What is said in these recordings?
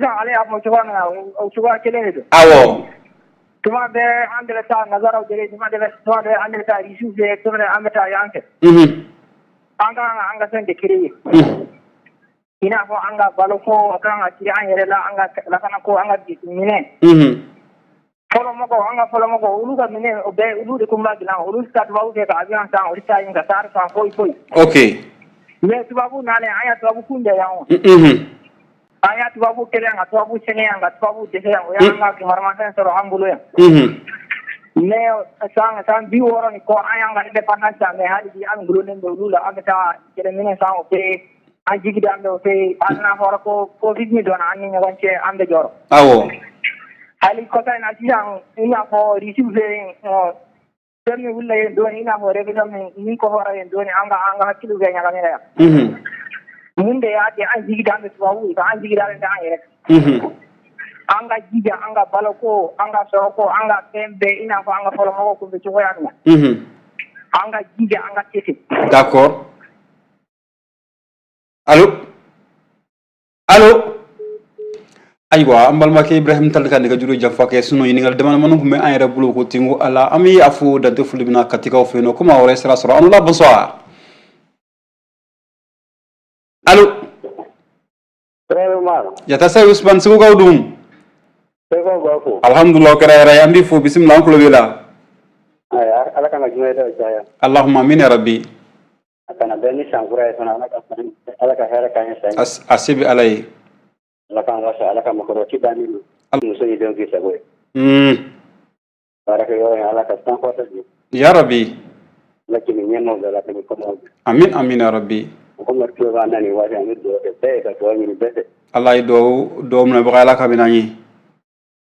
sisan ale y'a fɔ cogoya min na o cogoya kelen de don. Awɔ. Tuma bɛɛ an de bɛ taa nazaraw dege tuma bɛɛ an de bɛ taa irisiw fɛ tuma bɛɛ an bɛ taa yan fɛ. An kan an ka fɛn de créer. I n'a fɔ an ka baloko kan ka siri an yɛrɛ la an ka lakana ko an ka minɛ. Fɔlɔmɔgɔw an ka fɔlɔmɔgɔw olu ka minɛ o bɛɛ olu de kun b'a dilan olu ka tubabu kɛ ka avion san olu ta yen ka taa fan foyi foyi. Ok. Mais tubabu nalen an ya tubabu kun de yan o. An ya tubabu kelen ka tubabu sɛgɛn yan ka tubabu dɛsɛ yan o y'an ka kibaruyamanfɛn sɔrɔ an bolo yan. Mais san 60 ni kɔ an y'an ka indépendance ta mais hali bi an gulonnen bɛ olu la an bɛ taa kɛlɛminɛ san o fɛ an jigi da an bɛ o fɛ hali n'a fɔra ko covid min donna an ni ɲɔgɔn cɛ an bɛ jɔrɔ. Awɔ. hali kɔta in na sisan i n'a fɔ risiw fɛ yen fɛn min wulila yen dɔɔni i n'a fɔ révision min kɔfɔra yen dɔɔni an ka hakiliw bɛ ɲagamina yan. mun de y'a kɛ an jigi da an bɛ tubabuw ye an jigi dalen tɛ an yɛrɛ. An ka jija an ka baloko an ka sɔrɔko an ka fɛn bɛɛ i n'a fɔ an ka fɔlɔmɔgɔw kun bɛ cogoya min na. An ka jija an ka kɛ ten. D'accord. Allo. Ayiwa an balimakɛ Ibrahim Tall ka nɛgɛjuru janfa kɛ sinon ɲininkali damadamanin tun bɛ an yɛrɛ bolo ko ten ko ala an bɛ a fo dante foli bɛna katikaw fɛ yen nɔ komi a wɛrɛ sira sɔrɔ an la bonsoir. Allo. Jata say Usman Segu kaw dun. Alhamdulillah kɛra yɛrɛ an b'i fo bisimila an tulo b'i la. Ala kana jumɛn da caya. Allahumma amin ya rabbi. A kana bɛn ni sankura ye fana ala ka hɛrɛ k'an ye sa. A se bɛ ala ye. Ala k'an wasa ala ka makɔrɔ ci dan ni muso ni denw k'i sago ye. Baarakɛ yɔrɔ in ala ka san kɔta di. Ya rabbi. Ala k'i ɲɛmaaw bɛɛ la k'i kɔmɔw. Amin amin ya rabbi. Mɔgɔ tulo b'an na nin waati an bɛ dugawu kɛ bɛɛ ye ka dugawu ɲini bɛɛ fɛ. Ala ye dɔw minɛbaga ala ka bɛna ye.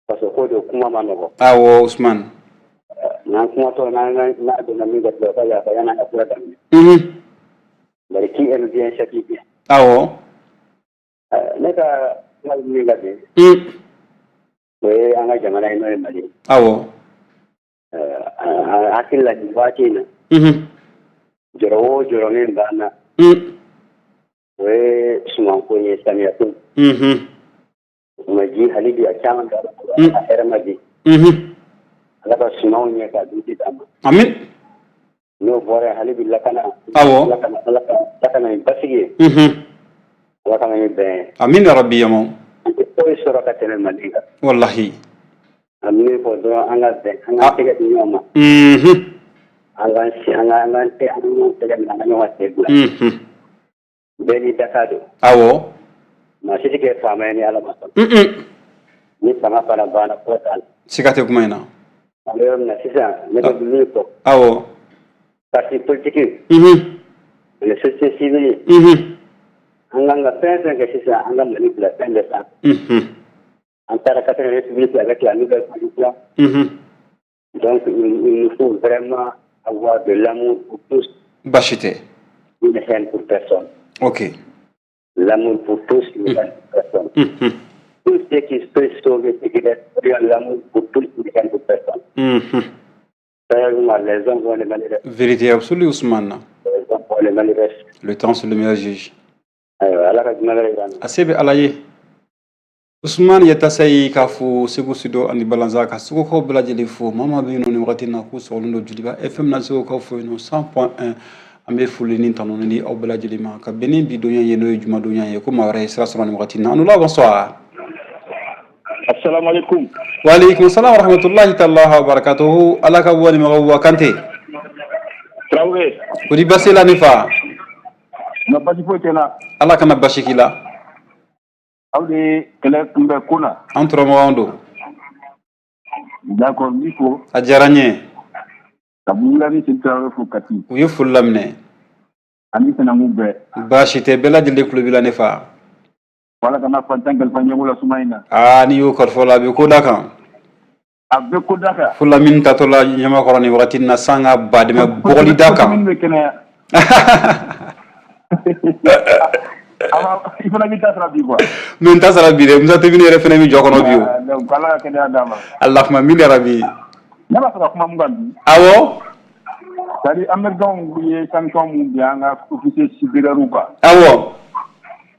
Parce que ko de kuma ma nɔgɔ. Awɔ Usman. N'an kumatɔ n'a donna min ka dugawu ka yafa yan'an ka fura daminɛ. Bari qui aime bien châtie bien. Awɔ. Ne ka kuma min ka bin. O ye an ka jamana in n'o ye Mali. Awɔ. Hakili la nin waati in na. Jɔrɔ o jɔrɔ min b'an na. O ye sumanko ye samiya ko. O ma ji hali bi a caman k'a la a hɛrɛ ma di. Ala ka sumanw ɲɛ ka duti d'a ma. Amin. N'o bɔra hali bi lakana. Awɔ. Lakana in basigi ye. Ala kana ni bɛn. Amin ya rabbi yamo. An tɛ foyi sɔrɔ ka tɛmɛ Mali kan. Wallahi. An min fɔ dɔrɔn an ka bɛn an ka tɛgɛ di ɲɔgɔn ma. An ka tɛgɛ minɛ an ka ɲɔgɔn sen bila. Bɛɛ n'i daka don. Awɔ. Maa si tɛ kɛ faama ye ni Ala ma sɔn. Ni fanga fana banna ko t'a la. Siga tɛ kuma in na. An bɛ yɔrɔ min na sisan ne bɛ min fɔ. Awɔ. Parti politique. Ani société civile. An kan ka fɛn fɛn kɛ sisan an ka Mali bila fɛn bɛɛ san. An taara 4e République avec la nouvelle constitution. Donc il nous faut vraiment avoir de l'amour pour tous. Baasi tɛ. Une haine pour personne. Ok. L'amour pour tous, une haine pour personne. Tout ce qui peut sauver, c'est qu'il y a l'amour pour tous, une haine pour personne. Les hommes vont les malheureux. Vérité absolue, Ousmane. Les hommes vont les malheureux. Le temps, c'est le meilleur juge. Ala ka jumɛn wɛrɛ jira. A se bɛ ala ye. Usman yata sayi k'a fɔ Segu Sido ani Balanza ka Segukaw bɛɛ lajɛlen fo maa maa bɛ yen nɔ nin wagati in na k'u sɔgɔlen don Juliba FM na Segukaw fo yen nɔ 100.1 an bɛ foli ni tanu ni aw bɛɛ lajɛlen ma ka bɛn ni bi donya ye n'o ye juma donya ye ko maa wɛrɛ ye sira sɔrɔ nin wagati in na. Anula bonsoir. Assalamu alaikum. Wa alaikum salam wa rahmatullahi ta'ala wa barakatuhu. Ala ka bɔ ni mɔgɔw wa Kante. Traoré. Kodi basi la ni fa. Na basi foyi tɛ na. Ala kana basi k'i la. Aw de kɛlɛ kunbɛ ko la. An turamaganw don. D'accord n b'i fo. A diyara n ye. Ka Burulayi Sidi Traoré fo Kati. U ye foli laminɛ. Ani sinankun bɛɛ. Baasi tɛ bɛɛ lajɛlen tulo b'i la ne fa. Wala kana fantan kalifa ɲɛgo la suma in na. N'i y'o kalifa la a bɛ ko da kan. A bɛ ko da kan. Fula min tatɔ la ɲamakɔrɔ nin wagati in na sanga badɛmɛ bɔgɔli da kan. Min bɛ kɛnɛya. I fana b'i ta sara bi quoi. N ta sara bi dɛ Musa Tebini yɛrɛ fana bɛ jɔ kɔnɔ bi o. Donc Ala ka kɛnɛya d'a ma. Allahumma min yarabi. Ne b'a fɛ ka kuma mun kan bi. Awɔ. C'est-à-dire américains ye sanction mun bi an ka officier supérieur kan. Awɔ.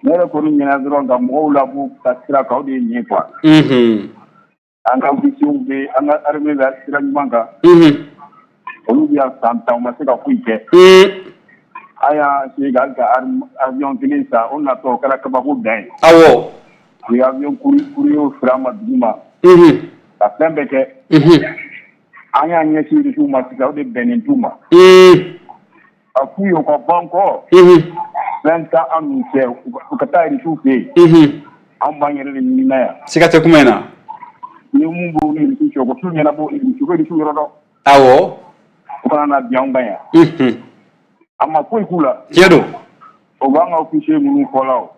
ne yɛrɛ kɔni ɲɛna dɔrɔn ka mɔgɔw labɔ ka sira kan o de ye nin ye quoi. An ka officiers bɛ an ka armée la sira ɲuman kan. Olu bɛ yan san 10 u ma se ka foyi kɛ. An y'a essayé hali ka avion kelen san o natɔ o kɛra kabako dan ye. Awɔ. U ye avion courrier fili an ma dugu ma. Ka fɛn bɛɛ kɛ. An y'a ɲɛsin Rusiw ma sisan o de bɛnnen t'u ma. A f'u ye u ka ban kɔ. Fɛn tɛ an n'u cɛ u ka taa Rusiw fɛ yen. An b'an yɛrɛ de ɲini na yan. Siga tɛ kuma in na. Ni mun b'u ni Rusiw cɛ u ka t'u ɲɛnabɔ Rusiw bɛ Rusiw yɔrɔ dɔn. Awɔ. U kana na bi anw kan yan. A ma foyi k'u la. Tiɲɛ don. O b'an ka officier minnu fɔ la o.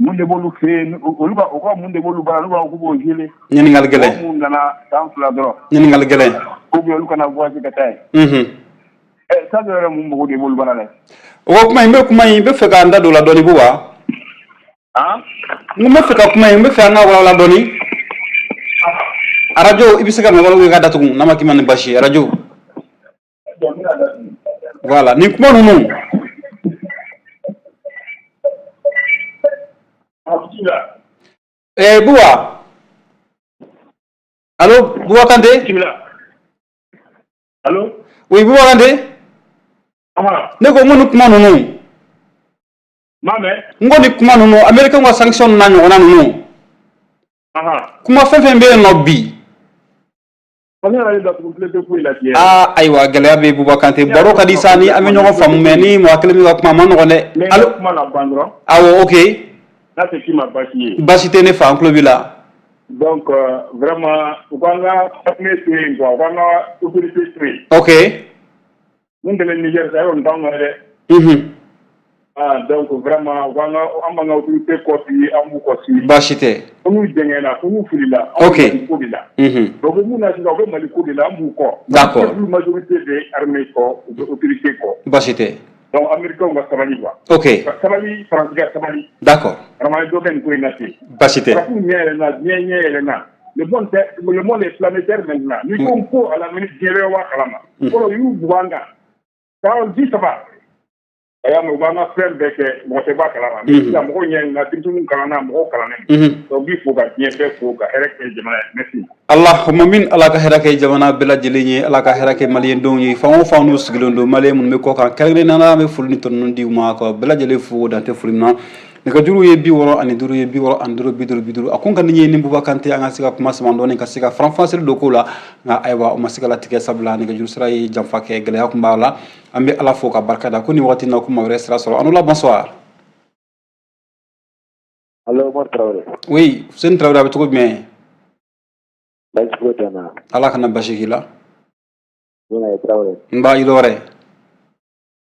Mun de b'olu fɛ yen olu ka o ka mun de b'olu bara olu b'a fɔ k'u b'o geler. Ɲininkali gɛlɛn. Mun nana san 2 dɔrɔn. Ɲininkali gɛlɛn. Ou bien olu kana voyage ka taa yen. Ça yɛrɛ mun mago de b'olu bara la. O kuma in bɛ fɛ k'an da don o la dɔɔni Buba. N bɛ fɛ ka kuma in n bɛ fɛ an ka walawala dɔɔni. Radio i bɛ se ka mɛgɔli ka datugu n'a ma k'i ma ni basi ye radio. Voilà nin kuma ninnu. Buba. Allo Buba Kante. Allo. Oui Buba Kante. Ne ko n ko ni kuma ninnu. N ko ni kuma ninnu Américain ka sanction n'a ɲɔgɔnna ninnu. Kuma fɛn fɛn bɛ yen nɔ bi. Ayiwa gɛlɛya bɛ Buba Kante baro ka di sa ni an bɛ ɲɔgɔn faamu mais ni mɔgɔ kelen bɛ ka kuma a ma nɔgɔn dɛ. Allo. Awɔ ok. Basi tɛ ne fa an tulo b'i la. Donc vraiment u k'an ka armée to yen quoi u k'an ka autorité to yen. Ok. Mun tɛmɛ Niger sa yɔrɔ nin t'anw na dɛ. Donc vraiment u k'an ka an b'an ka autorité kɔsigi an b'u kɔsigi. Basi tɛ. Ko n'u dɛngɛnna ko n'u filila. Ok. Mali ko de la. Donc mun na sisan u bɛ Mali ko de la an b'u kɔ. D'accord. Majorité bɛ armée kɔ autorité kɔ. Basi tɛ. Donc américains ka sabali quoi. Ok. Ka sabali faransi ka sabali. D'accord. Vraiment dɔ kɛ nin ko in na ten. Basi tɛ. Farafin ɲɛ yɛlɛnna diɲɛ ɲɛ yɛlɛnna. Le monde est planétaire maintenant. Ni ko n ko a la minute diɲɛ bɛ bɔ a kalama. Fɔlɔ y'u bugɔ an kan. San 10 a y'a mɛn u b'an ka fɛn bɛɛ kɛ mɔgɔ tɛ bɔ a kalama. Mais sisan mɔgɔw ɲɛ yɛlɛnna denmisɛnninw kalanna mɔgɔw kalannen. Donc bi fo ka diɲɛ bɛɛ fo ka hɛrɛ kɛ jamana ye. Merci. Allahumma min ala ka hɛrɛ kɛ jamana bɛɛ lajɛlen ye ala ka hɛrɛ kɛ maliyɛndenw ye fan o fan n'u sigilen don maliyɛn minnu bɛ kɔ kan kɛrɛnkɛrɛnnenya la an bɛ foli ni tɔnɔ di u ma ka bɛɛ lajɛlen fo dan tɛ foli min na nɛgɛjuru ye 65 ye 65 50 a ko n ka nin ye ni Buba Kante an ka se ka kuma sama dɔɔni ka se ka faranfasiri don ko la nka ayiwa o ma se ka latigɛ sabula nɛgɛjuru sira ye janfa kɛ gɛlɛya tun b'a la an bɛ ala fo ka barika da ko nin waati in na ko maa wɛrɛ sira sɔrɔ an la bonsoir. Allo Omar Traoré. Oui Fuseni Traoré a bɛ cogo jumɛn. Basi foyi tɛ n na. Ala kana basi k'i la. N bɛ Traoré. N b'a yiri wɛrɛ.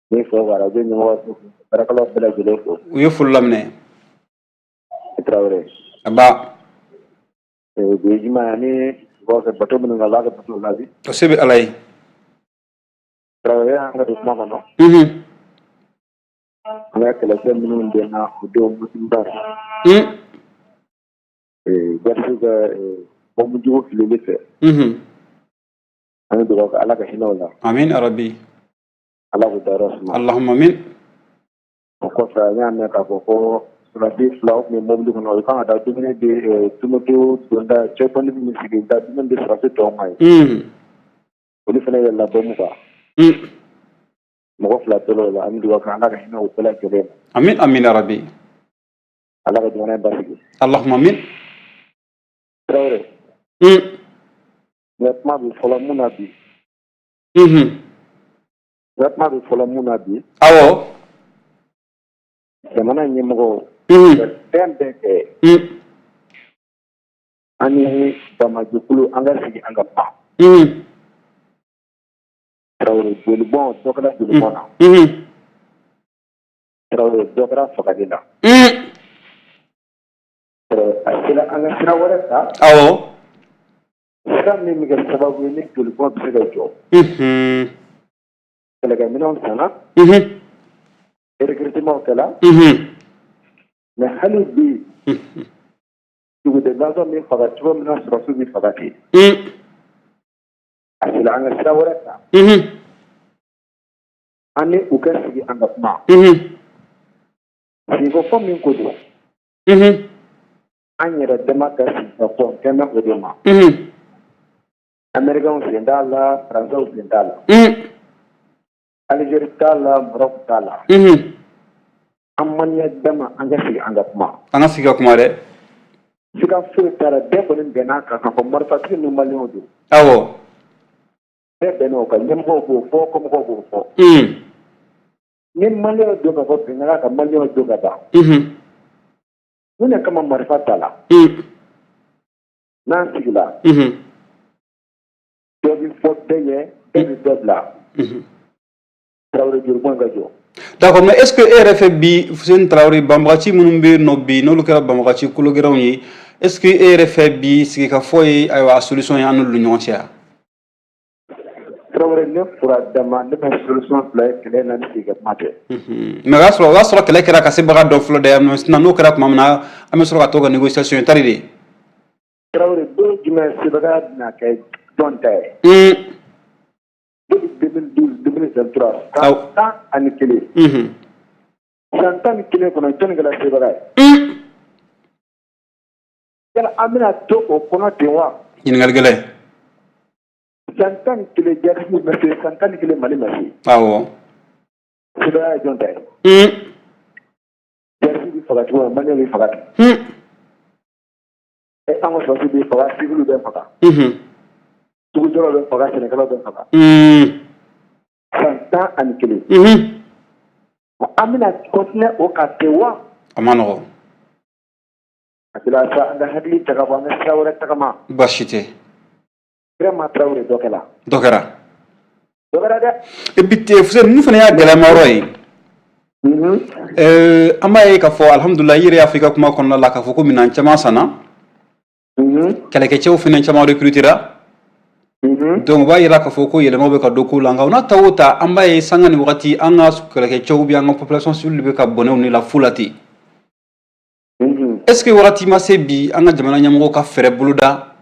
N fɔ ka radio ɲɛmɔgɔ baarakɛlaw bɛɛ lajɛlen fo. U ye foli laminɛ. Traoré. Aba. Bi juma ni bɔkɛ bato minnu ka laada bato la bi. O se bɛ ala ye. Traoré an ka don kuma kɔnɔ. An ka kɛlɛcɛ minnu bɛ na o denw musoba. Garibu ka bɔnjugu filili fɛ. An bɛ dugawu kɛ ala ka hinɛ o la. Amin arabi. Ala k'u dayɔrɔ suma. Allahumma amin. O kɔfɛ an y'a mɛn k'a fɔ ko surasi fila o tun bɛ mobili kɔnɔ o kan ka taa dumuni di tumoto donda cɛkɔni min sigi da dumuni di surasi tɔw ma ye. Olu fana yɛlɛla bɔmu kan. Mɔgɔ fila tora o la an bɛ dugawu kɛ ala ka hinɛ o bɛɛ lajɛlen na. Amin amin arabi. Ala ka jamana in basigi. Allahumma amin. Traoré. Nka kuma bɛ fɔlɔ mun na bi. Nka kuma bɛ fɔlɔ mun na bi. Awɔ. Jamana ɲɛmɔgɔw. Fɛn bɛɛ kɛ. An ni Bamajukulu an ka sigi an ka pan. Traoré jolibɔn dɔ kɛra jolibɔn na. Traoré dɔ kɛra fagali la. A sera an ka sira wɛrɛ ta. Awɔ. Sira min bɛ kɛ sababu ye ni jolibɔn bɛ se ka jɔ. Kɛlɛkɛminɛnw sanna. Recrutement kɛla. Mais hali bi. Duguden min faga cogo min na sɔrɔsiw bɛ faga ten. A sera an ka sira wɛrɛ ta. An ni u ka sigi an ka kuma. Si ko fo min ko do. An yɛrɛ dama ka sigi ka fɔ kɛmɛ o de ma. Américains sen t'a la, Français sen t'a la. Algérie t'a la, Maroc t'a la. An Maliyɛn dama an ka sigi an ka kuma. An ka sigi ka kuma dɛ. Siga foyi t'a la, bɛɛ kɔni bɛnn'a kan k'a fɔ marifatigi ni Maliyɛnw don. Awɔ. Bɛɛ bɛnn'o kan, ɲɛmɔgɔw b'o fɔ, kɔmɔgɔw b'o fɔ. Ni Maliyɛnw don ka fɔ bɛnkan ka Maliyɛnw don ka ban. Mun de kama marifa t'a la. N'an sigila. Dɔ bi fɔ bɛɛ ye, bɛɛ bi dɔ bila. Tarawele jurubɔn ka jɔ. D'accord, mais est-ce que e yɛrɛ fɛ bi Fuseni Tarawele banbagaci minnu bɛ yen nɔ bi n'olu kɛra banbagaci kologɛlɛnw ye, est-ce que e yɛrɛ fɛ bi sigikafɔ ye ayiwa a solution ye an n'olu ni ɲɔgɔn cɛ wa? Tarawele ne fura dama ne bɛ solution fila ye kɛlɛ na ni sigikafɔ tɛ. Mais o y'a sɔrɔ kɛlɛ kɛra ka sebaga dɔ fɔlɔ dɛ, mais sinon n'o kɛra tuma min na an bɛ sɔrɔ ka to ka négociation ye tari de. Tarawele don jumɛn sebaga bɛna kɛ jɔn ta ye? Depuis 2012-2023 tan ani kelen. San tan ni kelen kɔnɔ jɔnni kɛra sebaga ye? Yala an bɛna to o kɔnɔ ten wa? Ɲininkali gɛlɛn. San tan ni kelen Jadisi ma se, san tan ni kelen Mali ma se. Awɔ. Sebaga ye jɔn ta ye? Jadisi bɛ faga cogo min Maliyɛn bɛ faga ten. An ka sɔrɔsiw bɛ faga, civil bɛ faga. Tugujɔlaw bɛ faga, sɛnɛkɛlaw bɛ faga. San tan ani kelen. An bɛna continuer o kan ten wa? A ma nɔgɔn. A tila sa an ka hakili ta ka bɔ an ka sira wɛrɛ tagama. Baasi tɛ. Vraiment Tarawele dɔ kɛra. Dɔ kɛra. Dɔ kɛra dɛ. Et puis Fuseni ninnu fana y'a gɛlɛyama yɔrɔ ye. An b'a ye k'a fɔ alhamdulilayi i yɛrɛ y'a fɔ i ka kuma kɔnɔna la k'a fɔ ko minɛn caman sanna. Kɛlɛkɛcɛw fana caman recrutera. Donc u b'a yira k'a fɔ ko yɛlɛmaw bɛ ka don kow la nka o n'a ta o ta an b'a ye sanga ni wagati an ka kɛlɛkɛcɛw bɛ an ka population civile bɛ ka bɔnɛw ni la fu la ten. Est-ce que wagati ma se bi an ka jamana ɲɛmɔgɔw ka fɛɛrɛ boloda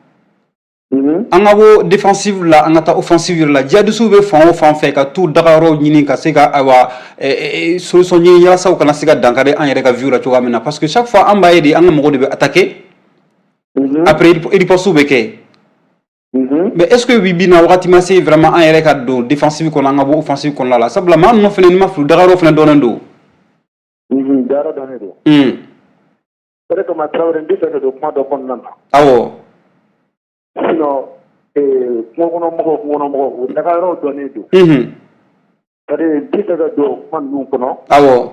an ka bɔ défensive la an ka taa offensive yɛrɛ la jihadistes bɛ fan o fan fɛ ka t'u dagayɔrɔ ɲini ka se ka ayiwa solution ɲini yalasa u kana se ka dankari an yɛrɛ ka vie la cogoya min na parce que chaque fois an b'a ye de an ka mɔgɔw de bɛ attaquer après riposte bɛ kɛ. Mais est-ce que bi na wagati ma se vraiment an yɛrɛ ka don défensive kɔnɔ an ka bɔ offensive kɔnɔna la sabula maa ninnu fana ni ma fili dagayɔrɔ fana dɔnnen don. Dagayɔrɔ dɔnnen don. O de kama Tarawele n bɛ fɛ ka don kuma dɔ kɔnɔna na. Awɔ. Sinon kungokɔnɔmɔgɔw o dagayɔrɔw dɔnnen don. C'est-à-dire n tɛ fɛ ka don kuma ninnu kɔnɔ. Awɔ.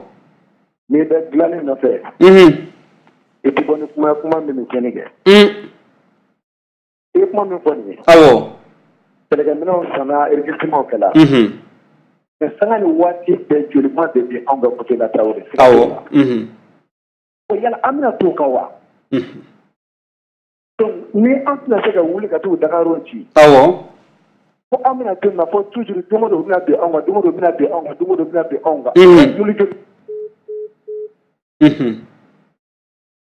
N'i bɛ dilanni nɔfɛ. I tɛ bɔ ni kuma min bɛ tiɲɛni kɛ. I ye kuma min fɔ nin ye. Awɔ. Kɛlɛkɛminɛnw sanna enregistrement kɛla. Mais sanga ni waati bɛɛ jolima de bɛ anw ka côté la Tarawele. Awɔ. Yala an bɛna t'o kan wa? Donc ni an tɛna se ka wuli ka t'u dagayɔrɔw ci. Awɔ. Ko an bɛna to nin na fɔ toujours don o don u bɛna bin anw kan, don o don u bɛna bin anw kan, don o don u bɛna bin anw kan. Joli.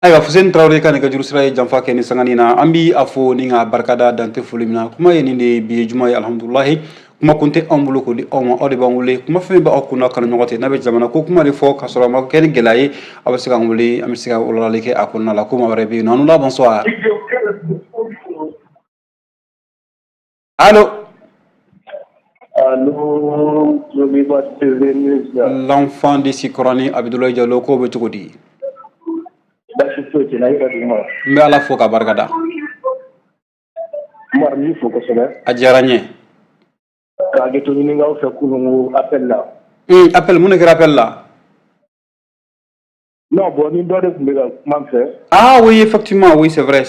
Ayiwa Fuseni Tarawele ka nɛgɛjuru sira ye janfa kɛ ni sangani na an bi a fɔ ni ka barikada dante foli min na kuma ye nin de ye bi ye juma ye alhamdulilahi kuma kun tɛ anw bolo k'o di aw ma aw de b'an wele kuma fɛn bɛ aw kunna kanu ɲɔgɔn tɛ n'a bɛ jamana ko kuma de fɔ k'a sɔrɔ a ma kɛ ni gɛlɛya ye aw bɛ se k'an wele an bɛ se ka walawalali kɛ a kɔnɔna la ko maa wɛrɛ bɛ yen nɔ an la bonsoir. Allô. Allô, l'enfant de Sikorani Abdoulaye Diallo ko bɛ cogo di? N bɛ Ala fo ka barikada. A diyara n ye. K'a kɛ to ɲininkaw fɛ kununko appel la. Appel mun de kɛra appel la? Non, bon, ni dɔ de tun bɛ ka kuma n fɛ. Ah oui, effectivement, oui, c'est vrai.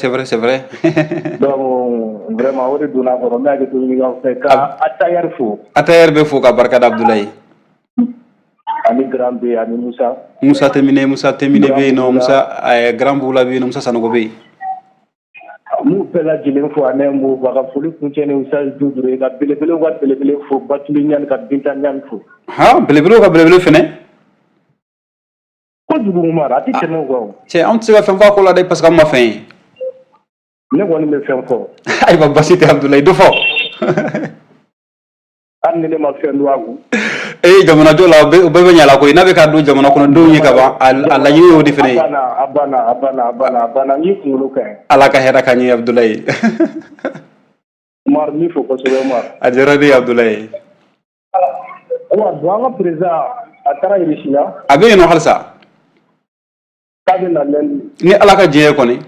Donc, vraiment, o de donna kɔrɔ, n bɛ hakɛ to ɲininkaw fɛ ka Atayɛri fo. Atayɛri bɛ fo ka barikada Abdoulaye. Ani Grand B ani Musa. Musa Temine bɛ yen nɔ, Musa Grand Bula bɛ yen nɔ, Musa Sanogo bɛ yen. M'u bɛɛ lajɛlen fo ani mo ba ka foli kuncɛ ni Musa Dudure ka belebele ka belebele fo Batuli Ɲani ka Binta Ɲani fo. Belebele ka belebele fɛnɛ. Kojugu Umar a tɛ tɛmɛ o kan. Cɛ anw tɛ se ka fɛn fɔ a ko la dɛ parce que an ma fɛn ye. Ne kɔni bɛ fɛn fɔ. Ayiwa basi tɛ Abdoulaye dɔ fɔ. Hali ni ne ma fɛn don a kun. jamana do la be nyala ko ina be ka do jamana ko do yi ka ba alla yi o di fene abana ni kulu kan ala ka hera kan yi Abdoulaye mar ni fo ko so mar ajara di Abdoulaye wa do président atara irishina abe no halsa kabina lendi ni ala ka je ko ni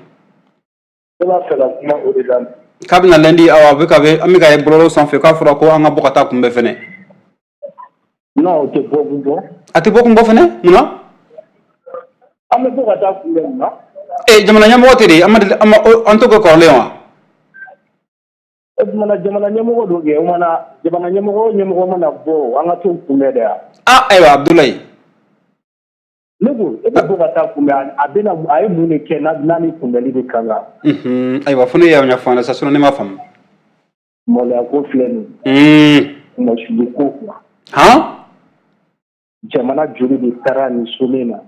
la fela kuma odidan kabina lendi awa be ka be ami ka e blolo son fe ka fura ko anga bokata kumbe fene non te bobu ati bokum bo fene muna ame bokata kumbe na jamana nyamo tedi ama anto ko lewa jamana nyamo do ge mana jamana nyamo mana bo anga to kumbe da aywa Abdoulaye lego ebe bokata kumbe abena ay mune kena nani kumbe li kanga aywa fune ya nya fana sa sunu ne ma fam mo la ko fleni mo shuluko ha jamana juri di tarani sumena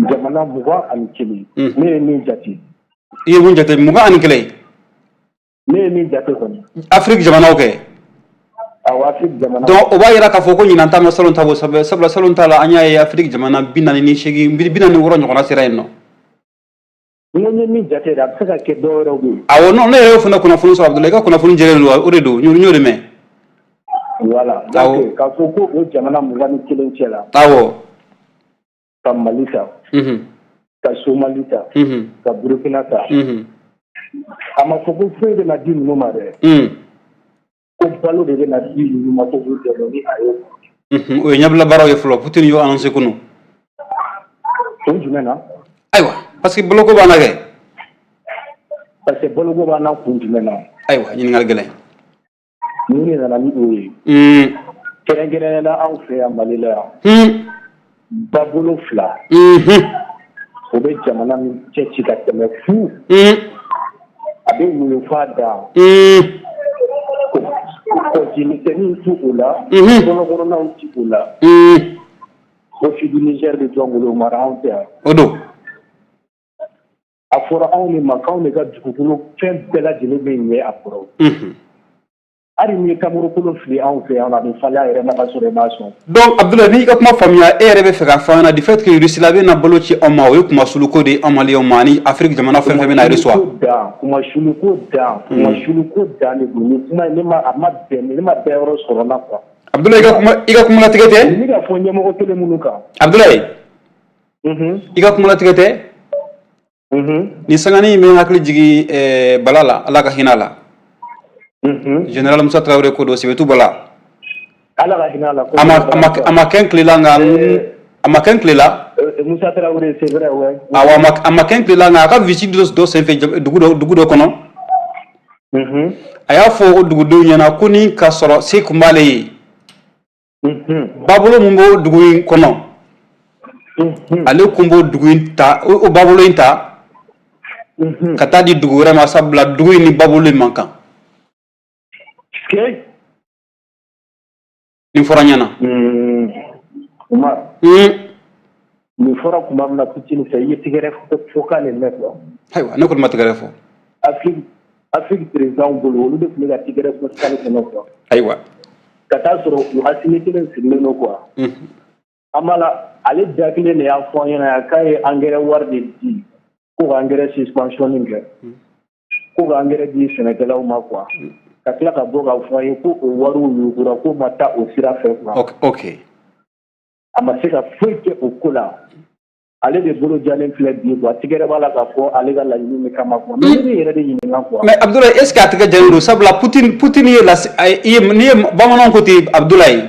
jamana muga anikili me ni jati iye mun jate muga anikili me ni jate ko Afrique jamana oke Afrique jamana donc o ba yira ka foko nyina tama salon tabo sabla salon tala anya ya Afrique jamana binani ni shegi binani woro nyona sirayno ni jate da saka ke do rogu awo no ne yo funa kuna funu so Abdoulaye ka kuna funu jere lo oredo nyori me voilà donc ka foko o jamana muga ni kilin cela awo ka Malita ka Somalita ka Burkina ta ama foko fede na di no mare ko balo de na di no ma ko de ni ayo o nyabla baro ye flo putin yo annoncer kunu to jumena aywa parce que bloko bana ge parce que bloko bana ko jumena aywa ñin ngal gele ni na ni do kere na an fe amalila babulu fla o be jamana mi ceci ka teme fu abe mu fada ko jini teni tu ula kono na un tikula ko fi du Niger de jongulo marante odo afora on ni makaw ne ga dukulo fen bela jini be nye aforo ari ni kamuru kulo fli en fait on a des fala et na basure mason donc Abdoulaye ni ka kuma famia rebe fe ka fana di fait que Russie na bolo ci o ma o kuma suluko de amali o mani Afrique jamana fe fe na reçoit kuma suluko da ni kuma ni ma amad ben ni ma beuro sorona quoi Abdoulaye iga kuma la tigete ni ga fonye mo ko tele munuka Abdoulaye iga kuma la tigete ni sangani me hakli jigi balala ala ka hinala General Moussa Traoré ko do sibetu bala ala ga hinala ko ama kenklela nga ama kenklela Moussa Traoré c'est vrai ouais awa ama kenklela nga ka visite do sen fe dugu do kono aya fo dugu do nyana kuni ka soro se kumbale yi babulo mumbo dugu kono ale kumbo dugu ta o babulo inta kata di dugu rema sabla dugu ni babulo mankan Okay. Ni fora nyana. Kuma. Ni fora kuma na kutini sai yi tigere foka ne netwa. Haywa ne ko ma tigere fo. Afrique président bolo de kuma tigere fo kale ne netwa. Haywa. Kata soro yo asini tilen sinne no quoi. Amala ale dakile ne ya fo yana ya kai engrais warde di. Ko engrais suspension ninge. Ko engrais di Sénégal au ma quoi. Kakila ka boga ufaye ko waru yugura ko mata osira fe kwa okay amaseka feke okula ale de bolo jalen fle bi ko tigere bala ka ko ale ga la yimi kama ko ni yere de yimi ngako mais Abdoulaye est-ce que atiga jalo sabla Poutine ye la ni bamanon ko ti Abdoulaye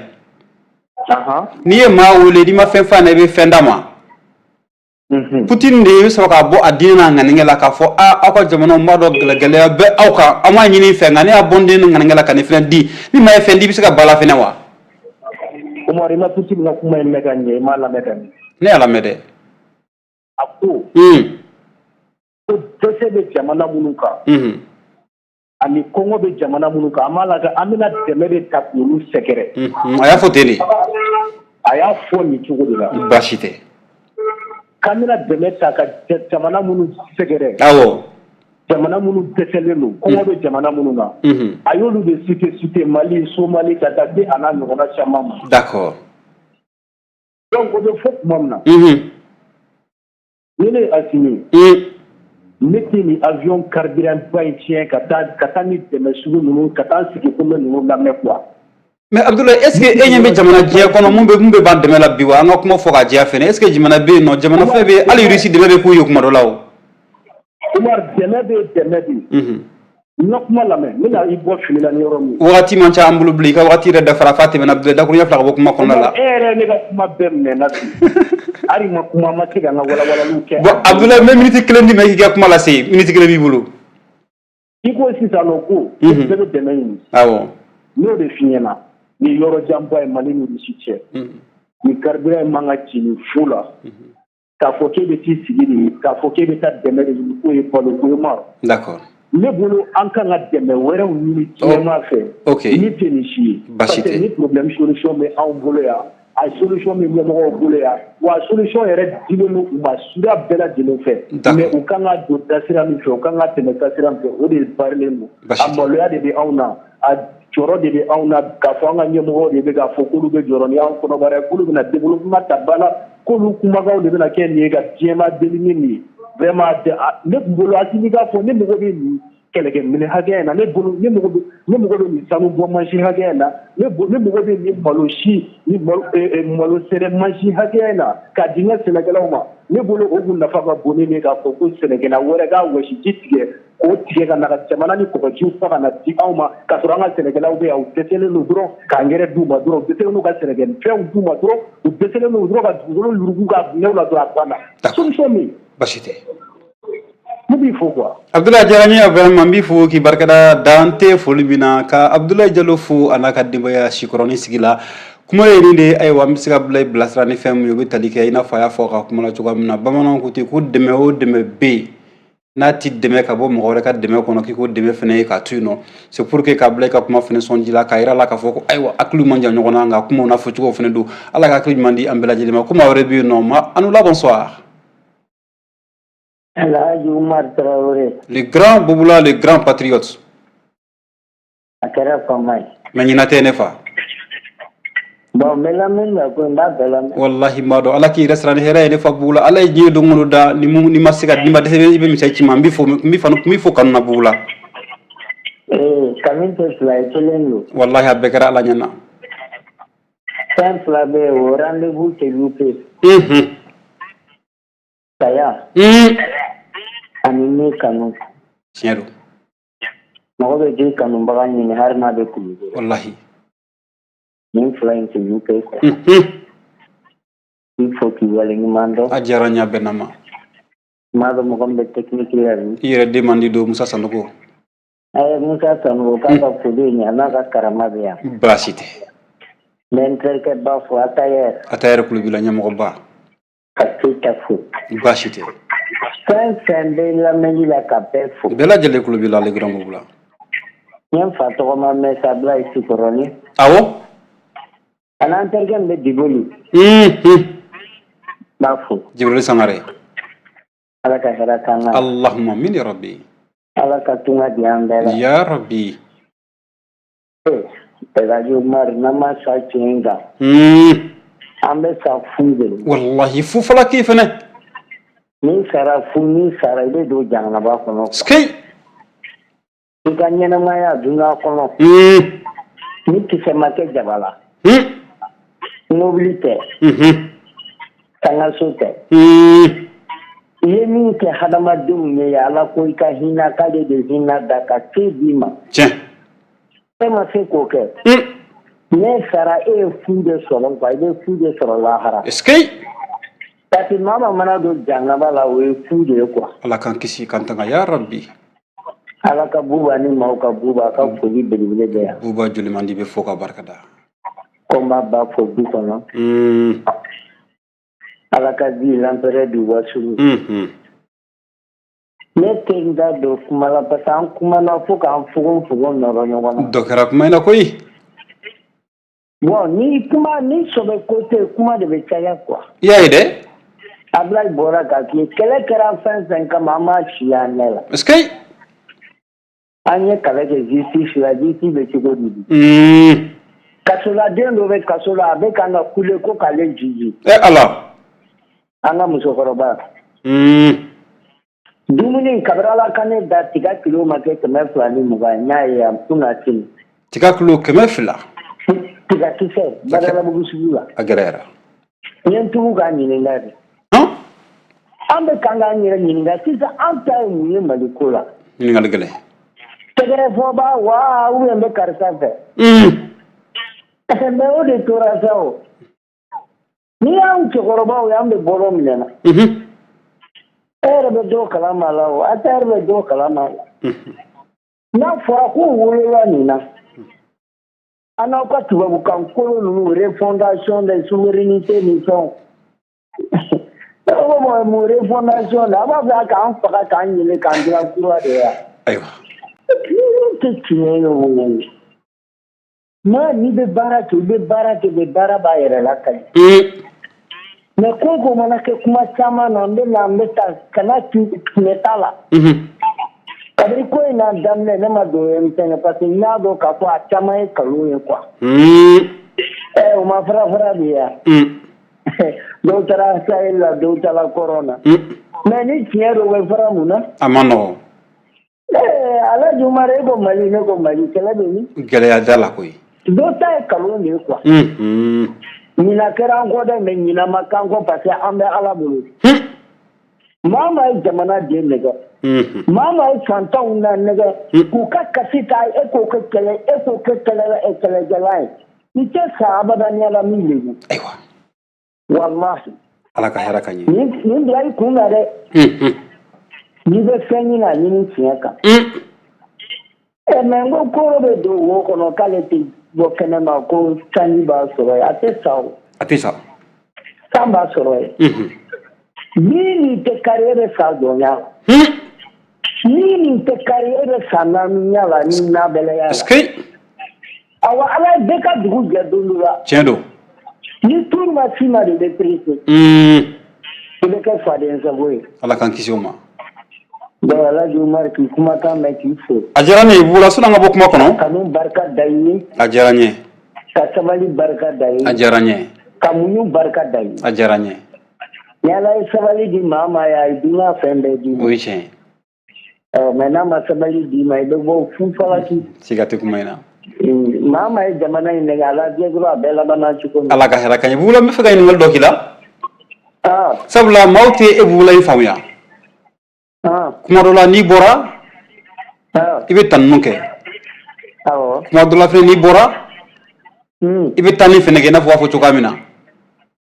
ni ma wole di ma fen fa na be fendama Poutine de so ka bo adina ngana ka fo ako jamano mado gele be awka ama nyini fe ngani abonde ngana ka ni frendi ni ma fendi bi sika bala fene wa Umar ma Poutine na kuma mega nye ma la mega ne ala mede ako ko dose be jamana munuka ani Kongo be jamana munuka amala ga amina temere tapulu sekere aya fo tele aya fo ni chugudira bashite kamina demeta ka jamana munu segere awo jamana minnu dɛsɛlen don kɔngɔ bɛ jamana minnu na a y'olu de cité Mali Somalie ka taa se a n'a ɲɔgɔnna caman ma. D'accord. Donc o bɛ fɔ tuma min na ni ne ye Asimi ne tɛ nin avion carburant ba in tiɲɛ ka taa ni dɛmɛ sugu ninnu ka taa sigi ko n bɛ ninnu lamɛn quoi. Mais Abdoulaye, est-ce que e ɲɛ bɛ jamana diɲɛ kɔnɔ mun bɛ ban dɛmɛ la bi wa an ka kuma fɔ ka diya fɛnɛ est-ce que jamana bɛ yen nɔ jamana fɛn bɛ hali Russie dɛmɛ bɛ k'u ye kuma dɔ la o. Umar dɛmɛ bɛ n ka kuma lamɛn n bɛna i bɔ fili la ni yɔrɔ min. Wagati man ca an bolo bilen i ka wagati yɛrɛ dafara f'a tɛmɛna Abdoulaye dakuruɲɛ fila ka bɔ kuma kɔnɔna la. E yɛrɛ ne ka kuma bɛɛ minɛna bi hali ma kuma ma se ka n ka walawalaliw kɛ. Bon Abdoulaye n bɛ minute kelen d'i ma i k'i ka kuma lase minute kelen b'i bolo. I ko sisan nɔ ko bɛɛ bɛ dɛmɛ ɲini. Awɔ. N y'o de f'i ɲɛna ni yɔrɔ janba ye Mali ni Russie cɛ ni carburant man ka ci ni fu la k'a fɔ k'e bɛ t'i sigi de k'a fɔ k'e bɛ taa dɛmɛ de ɲini k'o ye balo ko ye ma. D'accord. Ne bolo an kan ka dɛmɛ wɛrɛw ɲini diɲɛma fɛ. Ok. Ni tɛ nin si ye. Parce que ni problème solution bɛ anw bolo yan a solution bɛ ɲɛmɔgɔw bolo yan wa a solution yɛrɛ dilen don u ma sira bɛɛ lajɛlen fɛ. Mais u kan ka don tasira min fɛ u kan ka tɛmɛ tasira min fɛ o de barilen don. A maloya de bɛ anw na a jɔrɔ de bɛ anw na k'a fɔ an ka ɲɛmɔgɔw de bɛ k'a fɔ k'olu bɛ jɔrɔ ni anw kɔnɔbara ye k'olu bɛna développement ta ba la k'olu kumakanw de bɛna kɛ nin ye ka diɲɛma deli ni nin ye. Vraiment ne tun bolo Asimi k'a fɔ ne mago bɛ nin kɛlɛkɛminɛ hakɛya in na ne mago bɛ nin sanu bɔ mansin hakɛya in na ne mago bɛ nin malo sɛnɛ mansin hakɛya in na k'a di n ka sɛnɛkɛlaw ma ne bolo o kun nafa ka bon ne ye k'a fɔ ko sɛnɛkɛla wɛrɛ k'a wɔsi ji tigɛ k'o tigɛ ka na ka jamana ni kɔgɔjiw fa ka na di anw ma k'a sɔrɔ an ka sɛnɛkɛlaw bɛ yan u dɛsɛlen don dɔrɔn k'angɛrɛ d'u ma dɔrɔn u dɛsɛlen don ka sɛnɛkɛfɛnw d'u ma dɔrɔn u dɛsɛlen don dɔrɔn ka dugukolo yurugu ka bunɛw la dɔrɔn a banna solution min. Basi tɛ. Ne b'i fo quoi. Abdoulaye diyara n ye vraiment n b'i fo k'i barikada dan tɛ foli min na ka Abdoulaye Diallo fo a n'a ka denbaya sikɔrɔni sigi la kuma ye nin de ye ayiwa n bɛ se ka Abdoulaye bilasira ni fɛn min ye o bɛ tali kɛ i n'a fɔ a y'a fɔ a ka kuma la cogoya min na bamananw ko ten ko dɛmɛ o dɛmɛ bɛ yen n'a ti dɛmɛ ka bɔ mɔgɔ wɛrɛ ka dɛmɛ kɔnɔ k'i ko dɛmɛ fɛnɛ ye k'a to yen nɔ c'est pour que ka Abdoulaye ka kuma fɛnɛ sɔnji la k'a yira la k'a fɔ ko ayiwa hakiliw man jan ɲɔgɔn na nka kumaw n'a fɔcogow fɛnɛ don ala ka hakili ɲuman di an bɛɛ lajɛlen ma ko maa wɛrɛ bɛ yen nɔ ma Anoula bonsoir. Le grand Bouboula, le grand patriote. Mais il n'y a pas bon melamin la ko nda bela wallahi mado ala ki restaurant hera ne fa bula ala ji do ngono da ni ma siga ni ma dese be mi sai ci ma mi fo kan na bula kamin to fly telenu wallahi abekara ala nyana san fla be o rendez-vous ke lupe saya ani kanu tiero mo be ji kanu baga ni har ma be ku wallahi ni flying to UK il faut qu'il y ait une mando ajaranya benama mado mo gombe technique learning ire demandi do Musa Sanogo Musa Sanogo ka ba fudi ni ana ka karamabe ya basite mentre ke ba fo atayer kulu bila nyamo ba akita fu basite sen de la meni la kapé fu bela jele kulu bila le grand bula nyam fa to ma me sabla ici coroni awo anan tergen be digoli bafu Jibril Sangare ala ka hera kana Allahumma min ya rabbi ala ka tunga di andela ya rabbi pedaji Umar nama sa chenga ambe sa funde wallahi fu fala kifene ni sara ile do jangna ba kono skay tukanya na maya dunga kono ni kisema ke jabala mobilité tangasote yemi ke hadama dum ne ya ala ko ka hina ka de hina da ka tibima tema se ko ke ne sara e fude solon ko ide fude solon la hara eskay tapi mama mana do janga bala we fude ko ala kan kisi kan tanga ya rabbi ala ka buba ni mau ka buba ka fuli belibele de ya buba juli mandi be foka barkada komba ba fo du kono ala ka di lampere du wasu ne tenga do kumala pasan kumala fo ka fugon noro nyogona dokara kuma ina koyi bon ni kuma ni sobe kote kuma de be chaya quoi ya ide abla bora ka ki kele kera fan kama ma chiya nela eskay Anye kaleke justice la justice be chiko didi. Kasola den do be kasola be kana kule ko kale jiji. Allah. Anga musokoroba. Dumuni kabrala kane da 3 kilomètre kemɛ fila ni mugan n'a ye a tuna tin. 3 kilo kemɛ fila. Tiga kisɛ badala bugu sugu la. A gɛrɛra. Yen tugu ka ɲininka de. An bɛ kan k'an yɛrɛ ɲininka sisan an ta ye mun ye Mali ko la. Ɲininkali gɛlɛn. Tɛgɛrɛ fɔba wa ou bien n bɛ karisa fɛ. Mais o de tora sa o. Ni y'anw cɛkɔrɔbaw ye an bɛ bɔlɔ minɛ na. E yɛrɛ bɛ dɔ kalama la o, a ta yɛrɛ bɛ dɔ kalama la. N'a fɔra k'u wolola nin na. An n'aw ka tubabukan kolo ninnu refondation des souverainetés ni fɛnw. Mun refondation la, a b'a fɛ k'an faga k'an yɛlɛ k'an dilan kura de ya. Ayiwa. Tɛ tiɲɛ ye o. Maa n'i bɛ baara kɛ, i bɛ baara kɛ, baara b'a yɛrɛ la ka ɲi. Mais ko ko mana kɛ kuma caman na, n bɛ taa kana tiɲɛ t'a la. Kabini ko in n'a daminɛ ne ma don émission na parce que n y'a dɔn k'a fɔ a caman ye nkalon ye quoi. O ma fara de ya. Dɔw taara Sahel la, dɔw taara kɔrɔn na. Mais ni tiɲɛ don, o bɛ fara mun na? A ma nɔgɔn. Alhaji Umaru, e ko Mali, ne ko Mali, kɛlɛ bɛ min? Gɛlɛya t'a la koyi. Dɔw ta ye nkalon de ye quoi. Ɲinan kɛra an kɔ dɛ, mais ɲinan ma k'an kɔ parce que an bɛ Ala bolo. Maa maa ye jamana den nɛgɛ. Maa maa ye fantanw na nɛgɛ. K'u ka kasi ta e k'o kɛ kɛlɛkɛla ye. I tɛ sa abadaniya la min lebu. Ayiwa. Walahi. Ala ka hɛrɛ ka ɲɛ. Nin bila i kun na dɛ. N'i bɛ fɛn ɲini a ɲini tiɲɛ kan. Mais n ko koro bɛ don wo kɔnɔ k'ale tɛ bɔ kɛnɛma ko sanji b'a sɔrɔ yen. A tɛ sa o. A tɛ sa. San b'a sɔrɔ yen. Ni tɛ kari e bɛ sa dɔnya la. Ni tɛ kari e bɛ sa naaniya la ni nabɛlɛya la. Awa Ala ye bɛɛ ka dugu jɛ don dɔ la. Tiɲɛ don. Ni turu ma s'i ma de bɛ perese. I bɛ kɛ faden sago ye. Ala k'an kisi o ma. Donc Alhaji Umaru k'i kumakan mɛn k'i fo. A diyara n ye Bula sɔnni an ka bɔ kuma kɔnɔ. Kanu barika da i ye. A diyara n ye. Ka sabali barika da i ye. A diyara n ye. Ka muɲu barika da i ye. A diyara n ye. Ni Ala ye sabali di maa ma ye a ye dunan fɛn bɛɛ di ma. O ye tiɲɛ ye. Mais n'a ma sabali di ma i bɛ bɔ fu falaki. Siga tɛ kuma in na. Maa maa ye jamana in nɛgɛ a lajɛ dɔrɔn a bɛɛ labanna cogo min. Ala ka hɛrɛ ka ɲɛ. Bula n bɛ fɛ ka ɲininkali dɔ k'i la. Sabula maaw tɛ e Bula in faamuya. Kuma dɔ la n'i bɔra i bɛ tanninw kɛ. Kuma dɔ la fɛnɛ n'i bɔra i bɛ tanni fɛnɛ kɛ i n'a fɔ u b'a fɔ cogoya min na.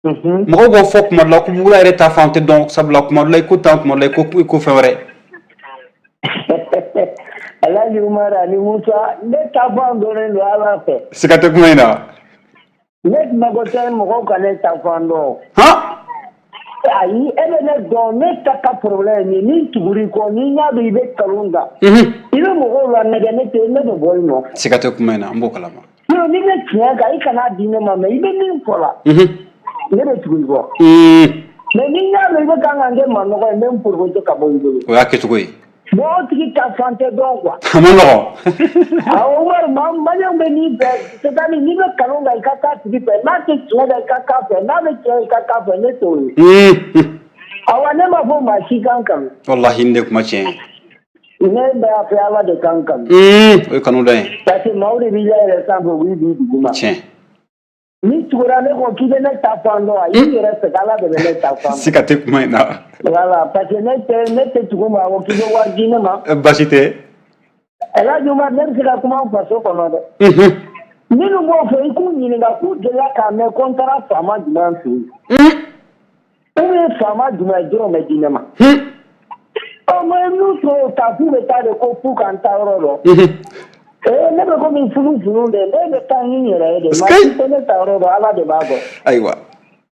Mɔgɔw b'o fɔ kuma dɔ la ko Bula yɛrɛ ta fan tɛ dɔn sabula kuma dɔ la i ko tan kuma dɔ la i ko fɛn wɛrɛ. Alhaji Umaru ani Musa ne ta fan dɔnnen don Ala fɛ. Siga tɛ kuma in na. Ne mago tɛ mɔgɔw ka ne ta fan dɔn. Ayi e bɛ ne dɔn ne ta ka problème ye ni tuguri kɔ ni ɲa dɔn i bɛ nkalon da. I bɛ mɔgɔw la nɛgɛ ne bɛ bɔ yen nɔ. Siga tɛ kuma in na an b'o kalama. Ni bɛ tiɲɛ kan i kana di ne ma mais i bɛ min fɔ la. Ne bɛ tugu i kɔ. Mais ni ɲa dɔn i bɛ kan ka n kɛ manɔgɔ ye n bɛ n proposer ka bɔ i bolo. O y'a kɛcogo ye. Bon o tigi ta fan tɛ dɔn quoi. A ma nɔgɔn. Awɔ Umaru maliyɛnw bɛ n'i fɛ c'est-à-dire n'i bɛ nkalon kan i ka k'a tigi fɛ n'a tɛ tiɲɛ kan i ka k'a fɛ n'a bɛ tiɲɛ i ka k'a fɛ ne t'o ye. Awa ne ma fɔ maa si kan kanu. Walahi nin de kuma tiɲɛ. Ne bɛ a fɛ Ala de kan kanu. O ye kanu dɔ ye. Parce que maaw de b'i yɛrɛ sanfɛ u b'i di duguma. Tiɲɛ. Ni tugura ne ko k'i bɛ ne ta fan dɔn a y'i yɛrɛ fɛ Ala de bɛ ne ta fan. Siga tɛ kuma in na. Voilà parce que ne tɛ tugu maa ko k'i bɛ wari di ne ma. Baasi tɛ. Alhaji Umaru ne bɛ se ka kuma n faso kɔnɔ dɛ. Minnu b'o fɛ i k'u ɲininka k'u delila k'a mɛn ko n taara faama jumɛn fɛ yen. Ou bien faama jumɛn ye dɔrɔn bɛ di ne ma. Mais n'u t'o ta k'u bɛ taa de ko f'u ka n ta yɔrɔ dɔn. Ne bɛ komi funu de ne bɛ taa ni n yɛrɛ ye de maa si tɛ ne ta yɔrɔ dɔn Ala de b'a dɔn. Ayiwa.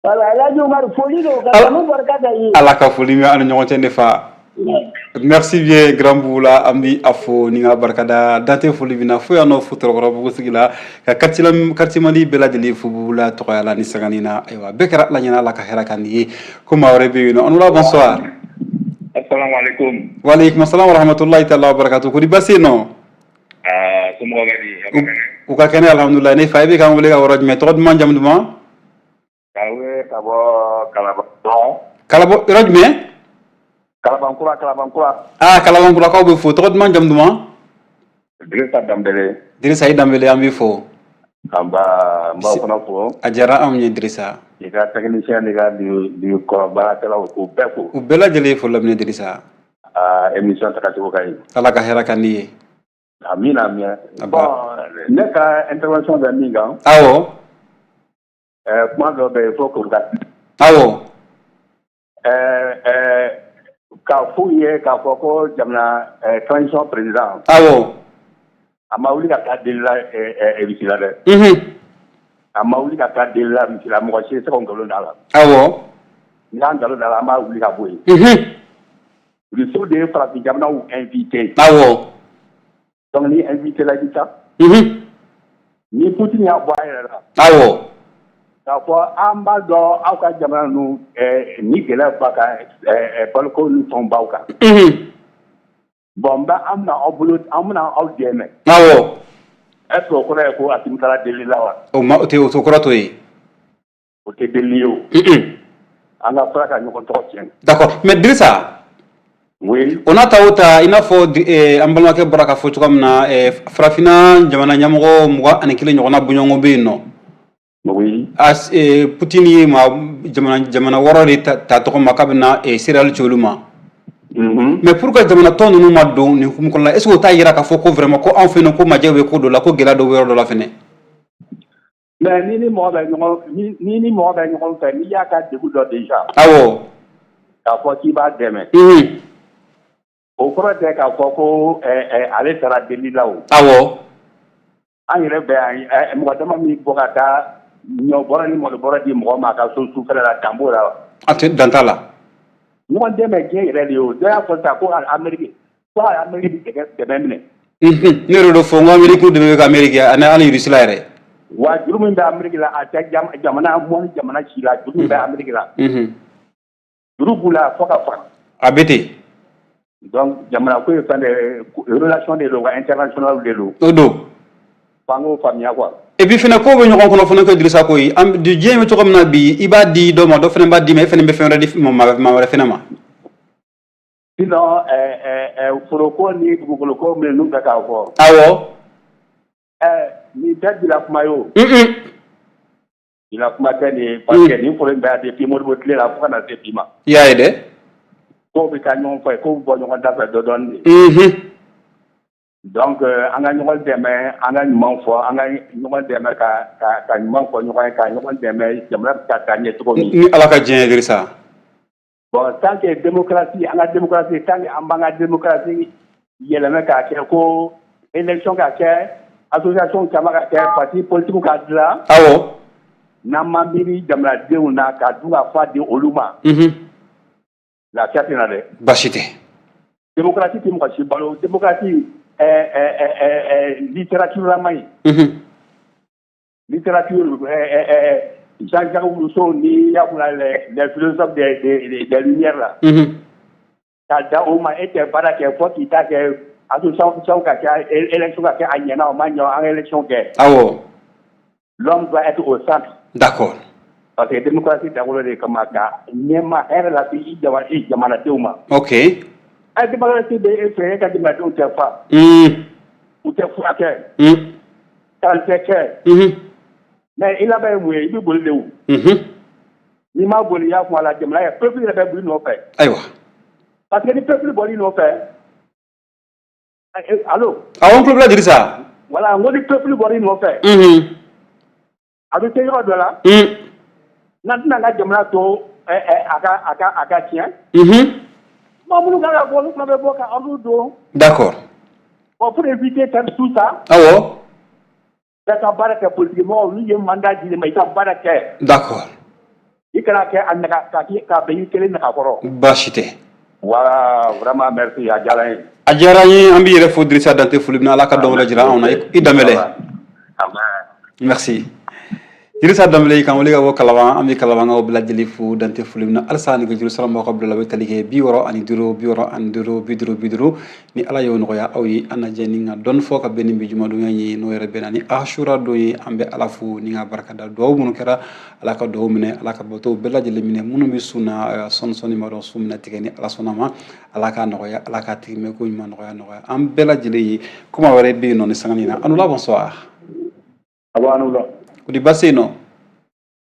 Voilà Alhaji Umaru foli don ka kanu barika da i ye. Ala ka foli bɛ an ni ɲɔgɔn cɛ ne fa. Merci bien Grand Bula an b'i a fo ni ka barikada Dante foli bɛ na fo yan nɔ Futukɔrɔbugu sigi la ka quartier Mali bɛɛ lajɛlen fo Bula tɔgɔya la ni sangani na ayiwa bɛɛ kɛra Ala ɲɛna Ala ka hɛrɛ ka nin ye ko maa wɛrɛ bɛ yen nɔ on la bonsoir. Assalamu alaikum. Wa alaikum assalam wa rahmatullahi ta'ala wa barakatuh. Kudi basi no? Sumo gadi. Uka kene alhamdulillah ne faybe kam wala wara me to man jam duma. Kawe kabo Kalabo rajme? Kalabankura. Kalabankura ko be fo to man jam duma. Dirisa Dambele ambi fo. Amba kono fo. Ajara am ni Dirisa. Ika technicien diga di ko baratela ko beko. U bela jele fo lamne Dirisa. Émission takati ko kay. Ala ka hera kaniye. Amina. Bon, neka intervention de minga. Awo. Moi do be fo ko da. Awo. Ka fouye ka foko jamna transition président. Awo. Ama wuli ka ta de la visila de. Ama wuli ka ta de la visila mo ci se ko ngolo dala. Awo. Ngan dalo dala ama wuli ka boy. Le saut de frappe jamna ou invité. Awo. Donc ni invité la dita. Ni Poutine ya boy la. Awo. Ka fo amba do aw ka jamana nu ni gela baka balko nu tombaw ka. Bomba amna obulu amna awdeme. Awo. Est-ce ko re ko atimtala deli lawa? O ma o te o sokora to yi. O te delio. Anga fraka nyoko tokien. D'accord. Mais Dirisa. Oui. On a tawta ina fo ambalma ke baraka fo tukamna frafina jamana nyamogo muga anikile nyona bunyongo be no. Oui. As Poutine ma jamana warori ta to makabna serial choluma. Mais pourquoi jamana ton nous ma don ni kum kola est-ce que ta yira ka fo ko vraiment ko en fait no ko majewe ko do la ko gela do wero do la fene. Mais ni mo ba nyoko fa ni ya ka debu do déjà. Awo. Ka fo ki ba deme. O koro te ka fo ko ale sara deli lawo. Awo. An yere be mo dama mi bokata nyo bora ni mo bora di mo ma ka so su fera la tambora. Ate dantala. Mo deme ge yere yo do ya fo ta ko Amerique. Ko Amerique de memne. Ne ro fo ngo Amerique de ko Amerique ana ali risla re. Wa jurumin da Amerique la a ta jamana mo jamana ci la jurumin da Amerique la. Jurubula foka fa. Abete. Donc jamana ko fa de relation de loi internationale de l'eau. Odo. Fango famia quoi. Et puis fina ko be ñokon kono fona ko Dirisa ko yi am di jemi to komna bi iba di do ma do fena ba di me fena be fena di ma wala fena ma. Sinon furoko ni buguloko me nu ka ko. Awo. Ni tadi la kuma yo. Ila kuma tani parce que ni pour ba de pimo do tle la fana de pima. Ya ede. Ko be ka ñon fa ko bo ñon da fa do don. Donc anga ñol deme anga ñon fo anga ñol deme ka ñon fo ñol ka ñol deme jamra ka ta ñe to ni ala ka jeen Dirisa. Bon tant que démocratie anga démocratie tant que anga démocratie yeleme ka ke ko élection ka ke association kama ka ke parti politique ka dila. Awo. Na mambiri jamra dew na ka dunga fa de oluma. La fiatina de. Bashite. Démocratie ti mo ka ci balo démocratie littérature la mai. Littérature Jean-Jacques Rousseau ni ya les philosophes des lumières là. Da o ma était bara ke fo ki ta ke association ka élection ka anyana o manyo en élection ke. Awo. L'homme doit être au centre. D'accord. Parce que démocratie d'abord de kamaka nyema era la fi jamana teuma. OK. Ay démocratie de fait ka dimatu te fa. Ou te fa ke. Tal te ke. Mais il a bien mouillé, il boli où. Ni ma boli ya ko la jamana e peuple le boli no fait. Aywa. Parce que le peuple boli no fait. Allô. Awon peuple Dirisa. Voilà, on dit peuple boli no fait. Avec ces gens là. Maintenant la jamana to aka tien. D'accord. Bon, pour éviter tout ça, Awo. D'accord. Bashite. Voilà, vraiment merci à Djalain. Adjarayi ambi yere fodri sa dante fulibna ala ka don la jira on ay idamele. Merci. Dirisa Dambele kan wele ka bɔ Kalaban an bɛ Kalabankaw bɛɛ lajɛlen fo dan tɛ foli min na halisa nɛgɛjuru sira m'aw ka bila la bɛ tali kɛ 65 ni Ala y'o nɔgɔya aw ye an lajɛ ni ka dɔɔni fɔ ka bɛn ni bi jumadonya ye n'o yɛrɛ bɛnna ni Ashura don ye an bɛ Ala fo ni ka barikada duwawu minnu kɛra Ala ka duwawu minɛ Ala ka bato bɛɛ lajɛlen minɛ minnu bɛ sun na sɔni ma dɔn sun minɛ tigɛ ni Ala sɔnna ma Ala ka nɔgɔya Ala ka tigi mɛn ko ɲuman nɔgɔya an bɛɛ lajɛlen ye kuma wɛrɛ bɛ yen nɔ ni sangani na Anula bonsoir. Kodi basse no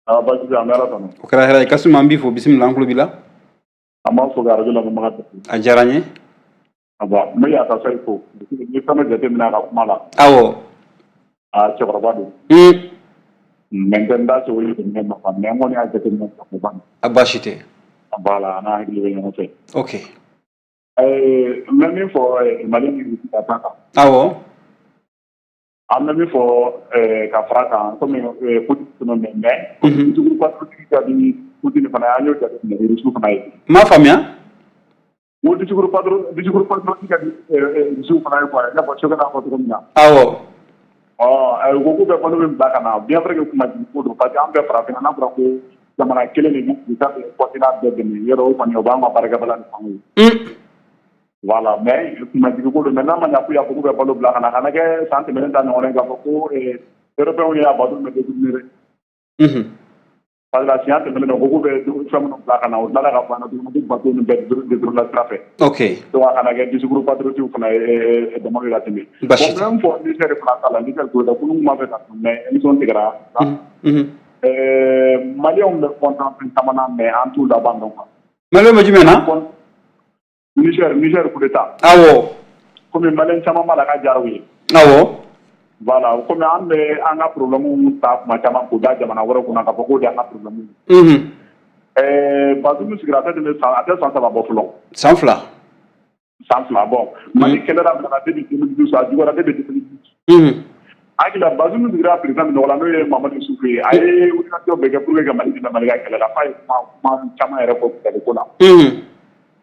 basi amara tan o kɛra hɛrɛ ye Kasuma an b'i fo bisimila an tulo b'i la an b'a fɔ ka radio la baga a diyara n ye me y'a ta sai ko ni fana jate mina ka kuma la awɔ a cɛkɔrɔba don mais n da se wuli ne ma fa mais ngoni a jate mina ka ban a baasi tɛ bala na hakili bɛ ɲɔgɔn fɛ ok même min fɔ mali ni ka ta kan awɔ an bɛ min fɔ ka fara kan komi politique ninnu mais politique patriotique ka di politique fana an y'o jate minɛ Rusiw fana ye m'a faamuya o discours patriotique ka di Rusiw fana ye quoi i n'a fɔ Choguel n'a fɔ cogo min na awɔ u ko k'u bɛ balo min bila ka na bien vrai que kuma di ko don parce que an bɛɛ farafinna n'a fɔra ko jamana kelen de bi ka continent bɛɛ dɛmɛ yɔrɔ o kɔni o b'an ka baarakɛbala ni fɛnw ye voilà mais kuma di ko don mais n'a ma ɲa k'u y'a fɔ k'u bɛ balo bila ka na kana kɛ san tɛmɛnen ta ɲɔgɔn k'a fɔ ko européens ye a bateau mais détourné parce que siɲɛ tɛmɛnen na ko k'u bɛ fɛn minnu bila ka na o tilala ka fɔ an na tuguni ko bateau ninnu bɛɛ détourné sira fɛ ok donc a kana kɛ discours patriotique fana ye dama bɛ latɛmɛ bon même fɔ Niger fana ta la Niger ko da kunun ma fɛ ka mais émission tigɛra maliyɛnw bɛ content fɛn caman na mais an t'u laban dɔn quoi maliyɛnw bɛ jumɛn na Niger coup d'état awɔ komi maliyɛn caman b'a la ka jaraw ye awɔ voilà komi an bɛ an ka problème ta kuma caman k'o da jamana wɛrɛ kunna k'a fɔ k'o de y'an ka problème Bazoum sigira a tɛ san 3 bɔ fɔlɔ san 2 bon Mali kɛlɛ daminɛna depuis 2012 a juguyara depuis 2012 hakilila Bazoum sigira président min nɔgɔ la n'o ye Mamadu Isufu ye a ye wulikajɔ bɛɛ kɛ pour que ka Mali dɛmɛ Mali ka kɛlɛ la f'a ye kuma caman yɛrɛ fɔ kɛlɛko la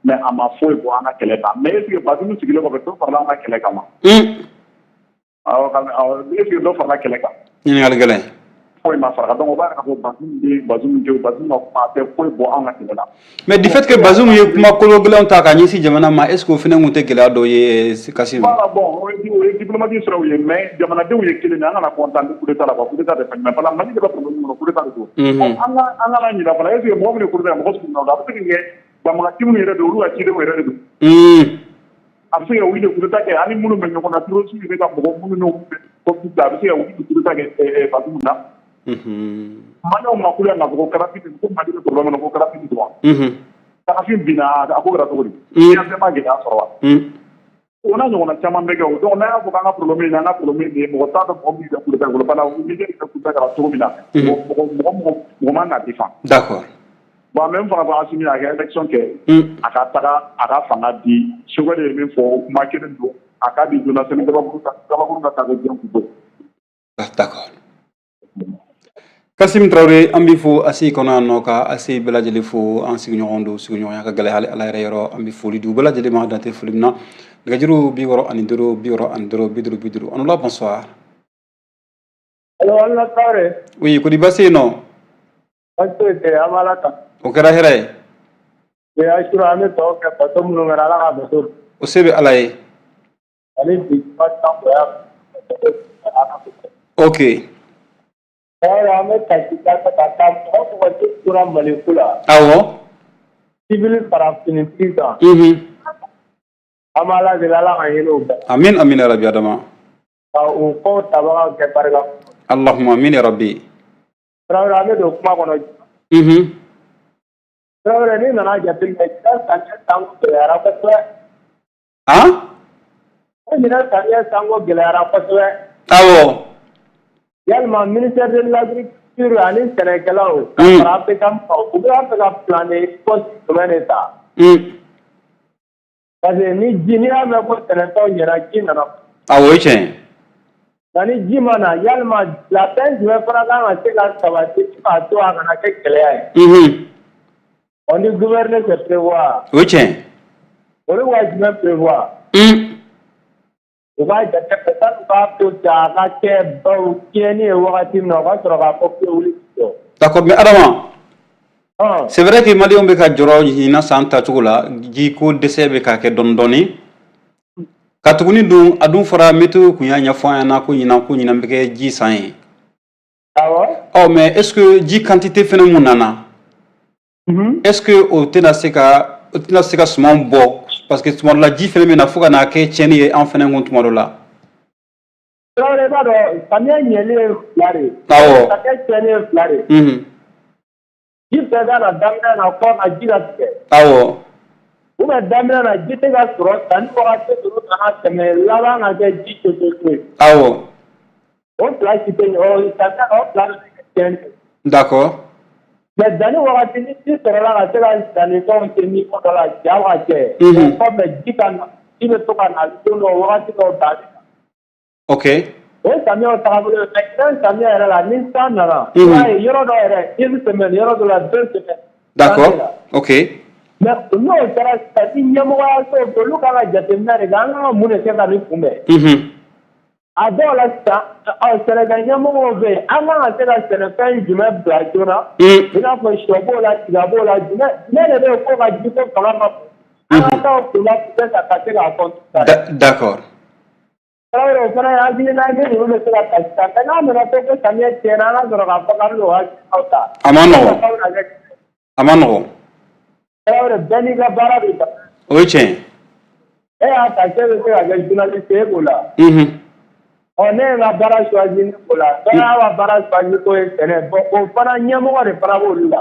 mais a ma foyi bɔ an ka kɛlɛ kan mais est-ce que Bazoum sigilen kɔfɛ dɔ farala an ka kɛlɛ kan wa est-ce que dɔ farala kɛlɛ kan ɲininkali gɛlɛn foyi ma farala donc o b'a yira k'a fɔ Bazoum ka kuma tɛ foyi bɔ an ka kɛlɛ la mais du fait que Bazoum ye kuma kolo gɛlɛnw ta ka ɲɛsin jamana ma est-ce que o fana tun tɛ gɛlɛya dɔ ye Kassim voilà bon o ye diplomatie siraw ye mais jamanadenw ye kelen an kana content ni coup d'état la quoi coup d'état de fɛn mais parce que Mali de bɛ problème kɔnɔ coup d'état de don an kana ɲinɛ fana est-ce que mɔgɔ min ye coup d'état mɔgɔ sugu na a bɛ se ka kɛ banbagaci minnu yɛrɛ don olu ka cidenw yɛrɛ de don a bɛ se ka wuli de coup d'état kɛ ani minnu bɛ ɲɔgɔn na terroriste bɛ ka mɔgɔ minnu conflit a bɛ se ka wuli de coup d'état kɛ Bazoum na maliyɛnw ma kule na ko Kadhafi ko Mali bɛ problème na ko Kadhafi dɔrɔn Kadhafi binna a ko kɛra cogo di bɛɛ ma gɛlɛya sɔrɔ wa o n'a ɲɔgɔnna caman bɛ kɛ o donc n'a y'a fɔ k'an ka problème ye an ka problème de ye mɔgɔ t'a dɔn mɔgɔ min bɛ coup d'état bolo parce que Niger ka coup d'état kɛra cogo min na mɔgɔ man ka défend d'accord bon même fana ko Assimi a kɛ élection kɛ a ka taga a ka fanga di Choguel ye min fɔ kuma kelen don a k'a di Jonas Kabakuru ka taa kɛ jɛn k'u bɔ d'accord Kassim Traoré an b'i fo ACI kɔnɔ yan nɔ ka ACI bɛɛ lajɛlen fo an sigiɲɔgɔn don sigiɲɔgɔnya ka gɛlɛ hali Ala yɛrɛ yɔrɔ an bɛ foli di u bɛɛ lajɛlen ma dan tɛ foli min na nɛgɛjuru 65 Anula bonsoir allo Anula Traoré oui kodi baasi yen nɔ baasi foyi tɛ an b'Ala tan o kɛra hɛrɛ ye Ashura an bɛ dugawu kɛ bato minnu kɛra Ala ka bato o se bɛ Ala ye ani bi ok an bɛ kasi ka taa mɔgɔ mɔgɔ tɛ tora Maliko la awɔ civil farafinintigi kan an b'Ala deli Ala ka hinɛ u bɛɛ amin amin ya rabi adama ka u kɔw tabaga kɛ barika Allahumma amin ya rabi Traoré an bɛ don kuma kɔnɔ Traoré n'i nana jateminɛ samiyɛ sanko gɛlɛyara kosɛbɛ ɲinɛ samiyɛ sanko gɛlɛyara kosɛbɛ awɔ yalima ministère de l'agriculture ani sɛnɛkɛlaw ka fara APK mɔgɔw u bɛ fɛ ka planer poste jumɛn de ta parce que ni y'a mɛn ko sɛnɛfɛnw ɲɛna ji nana awɔ o ye tiɲɛ ye nka ni ji ma na yalima labɛn jumɛn fana kan ka se ka sabati k'a to a kana kɛ gɛlɛya ye on dit gouverner c'est prévoir o ye tiɲɛ ye olu ka jumɛn prévoir u b'a jate u b'a to ja a ka kɛ baw tiɲɛni ye wagati min na o ka sɔrɔ k'a fɔ ko wuli D'accord, mais Adama, c'est vrai que Mali on be ka joro ina santa chugula ji ko dese be ka ke dondoni katuguni dun adun fara meto kunya nya fo na ko nyina be ke ji san. Oh mais est-ce que ji quantité phénomène nana? Est-ce que au tena seka sman bo parce que tout la ji phénomène na fuka na ke cheni e en phénomène tout là. Alors ba do samia nyele flare. Ta ke cheni flare. Ji pega na damna na ko na ji la ke. Uma damna na ji te ga soro tan ko ate duru na teme lava na ke ji te. On place qui peut d'accord. Mais dans le moment où tu seras là, tu vas dans les temps où tu es dans la Java, comme dit il ne peut pas aller. Ok. Oui, ça m'est travaillé. Maintenant, ça m'est la Nissan là. Il y aura une semaine, il y aura de la 2 semaines. D'accord. Ok. Mais nous, ça va se dire, nous allons se faire le cas de la Java, nous allons se faire le cas. A dɔw la sisan Sénégal ɲɛmɔgɔw bɛ yen an kan ka se ka sɛnɛfɛn jumɛn bila joona i n'a fɔ sɔ b'o la tiga b'o la ne de bɛ ko ka ji ko fanga ma bon an ka taa o kunna peut-être ka se k'a fɔ. D'accord. Tarawele o fana ye hakilina ye ninnu bɛ se ka ta sisan mais n'a nana to ko samiyɛ tiɲɛna an ka sɔrɔ k'a fɔ k'an bɛ o hakilinaw ta. A ma nɔgɔn. A ma nɔgɔn. Tarawele bɛɛ n'i ka baara de ta. O ye tiɲɛ. E y'a ta k'e bɛ se ka kɛ journaliste ye k'o la. Ne ka baara choisi ni ko la bɛɛ y'a ka baara choisi ko ye sɛnɛ bon o fana ɲɛmɔgɔ de fana b'olu la.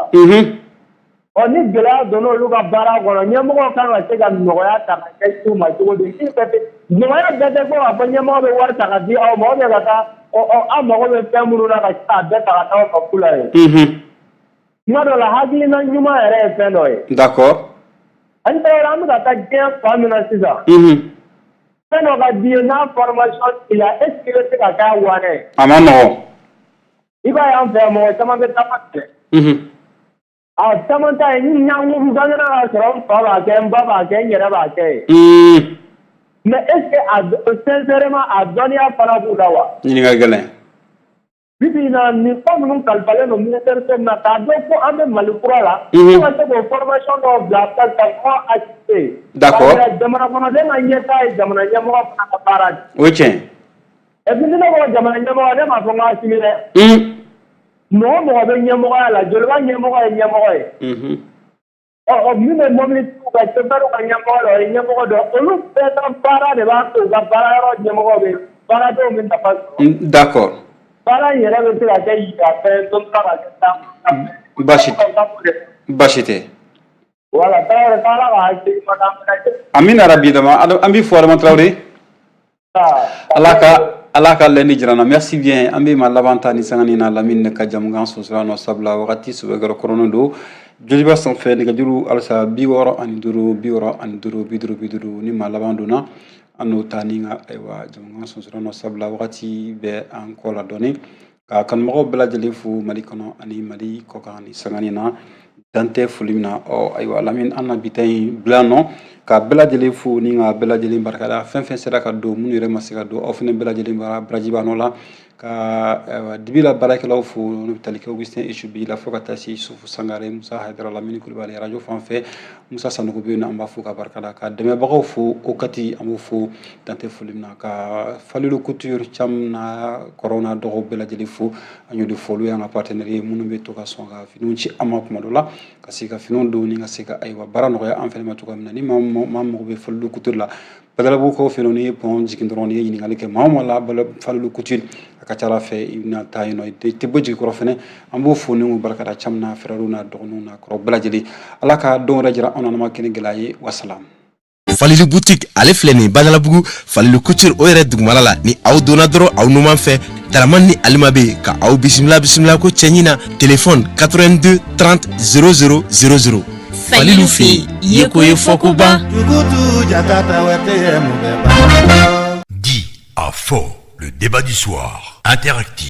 Ni gɛlɛya donna olu ka baara kɔnɔ ɲɛmɔgɔ kan ka se ka nɔgɔya ta ka kɛ s'u ma cogo di nɔgɔya bɛɛ tɛ ko k'a fɔ ɲɛmɔgɔ bɛ wari ta ka di aw ma ka taa aw mago bɛ fɛn minnu na ka se k'a bɛɛ ta ka taa aw ka kula ye. Tuma dɔ la hakilina ɲuman yɛrɛ ye fɛn dɔ ye. D'accord. An bɛ ka taa diɲɛ fan min na sisan. Fɛn dɔ ka di ye n'a formation t'i la est-ce que i bɛ se ka k'a warɛ? A ma nɔgɔn. I b'a ye an fɛ yan mɔgɔ caman bɛ taama kɛ. Caman ta ye ni ɲangu bangena k'a sɔrɔ n fa b'a kɛ n ba b'a kɛ n yɛrɛ b'a kɛ ye. Mais est-ce que sincèrement a dɔnniya fana b'u la wa? Ɲininkali gɛlɛn. Bi bi in na nin ko minnu kalifalen don ministère na k'a dɔn ko an bɛ Mali kura la. Fo ka se k'o formation dɔw bila ka mɔgɔw assister. D'accord. Jamana kɔnɔden ka ɲɛtaa ye jamana ɲɛmɔgɔ fana ka baara de. O ye tiɲɛ. Et puis ni ne ko jamana ɲɛmɔgɔ ne m'a fɔ n k'a simi dɛ. Mɔgɔ mɔgɔ bɛ ɲɛmɔgɔya la joliba ɲɛmɔgɔ ye ɲɛmɔgɔ ye. Min bɛ mobilitigiw ka chauffeur ka ɲɛmɔgɔ la o ye ɲɛmɔgɔ dɔ olu bɛɛ ka baara de b'a to u ka baara yɔrɔ ɲɛmɔgɔ bɛ baaradenw bɛ nafa sɔrɔ. D'accord. Baara in yɛrɛ bɛ se ka kɛ yirafɛn dɔ ka kɛ tan. Baasi tɛ. Voilà, Tarawele k'Ala ka hakili ɲuman d'an bɛɛ lajɛlen. Amina rabi dama an b'i fo Adama Tarawele. Ala ka lɛni jirana merci bien an bɛ ma laban ta ni sanga ni na Lamine ne ka jamukan sonsora nɔ sabula wagati sɛbɛkɔrɔ kɔrɔnen don joliba sanfɛ nɛgɛjuru halisa 65 65 50 50 ni ma laban donna an n'o ta ni ka ayiwa jamukan sonsora nɔ sabula wagati bɛ an kɔ la dɔɔni ka kanumɔgɔw bɛɛ lajɛlen fo Mali kɔnɔ ani Mali kɔkan ni sanga ni na dante foli min na ayiwa Lamine an na bi ta in bila nɔ ka bɛɛ lajɛlen fo ni ka bɛɛ lajɛlen barikada fɛn fɛn sera ka don minnu yɛrɛ ma se ka don aw fana bɛɛ lajɛlen bara baraji b'a nɔ la ka dibi la baarakɛlaw fo n'o bɛ tali kɛ Augustin Echubi la fo ka taa se Yusufu Sangare Musa Haidara Lamini Kulibali radio fan fɛ Musa Sanogo bɛ yen nɔ an b'a fo ka barikada ka dɛmɛbagaw fo o kati an b'o fo dante foli min na ka Falilu Couture Thiam na kɔrɔw n'a dɔgɔw bɛɛ lajɛlen fo an y'o de fɔ olu y'an ka partenaire ye minnu bɛ to ka sɔn ka finiw ci an ma kuma dɔ la ka se ka finiw don ni ka se ka ayiwa baara nɔgɔya an fɛnɛ ma cogoya min na ni maa mago bɛ Falilu Couture la badalabugukaw fɛ yen nɔ n'i ye pɔn jigin dɔrɔn n'i ye ɲininkali kɛ maa o maa la Falilu Couture a ka ca Ala fɛ i bɛna taa yen nɔ i tɛ bɔ jigi kɔrɔ fɛnɛ an b'o fo ni k'o barikada Thiam n'a frɛrɛw n'a dɔgɔninw n'a kɔrɔw bɛɛ lajɛlen Ala ka don wɛrɛ jira anw na ma kɛ ni gɛlɛya ye wasalam. Falilu boutique ale filɛ nin Badalabugu Falilu Couture o yɛrɛ dugumala la ni aw donna dɔrɔn aw numan fɛ Daramani ni Alima bɛ ka aw bisimila ko cɛ ɲina téléphone 82 30 00 00 Falilu fɛ ye ko ye fɔ ko ban. Dit à faux, le débat du soir interactif.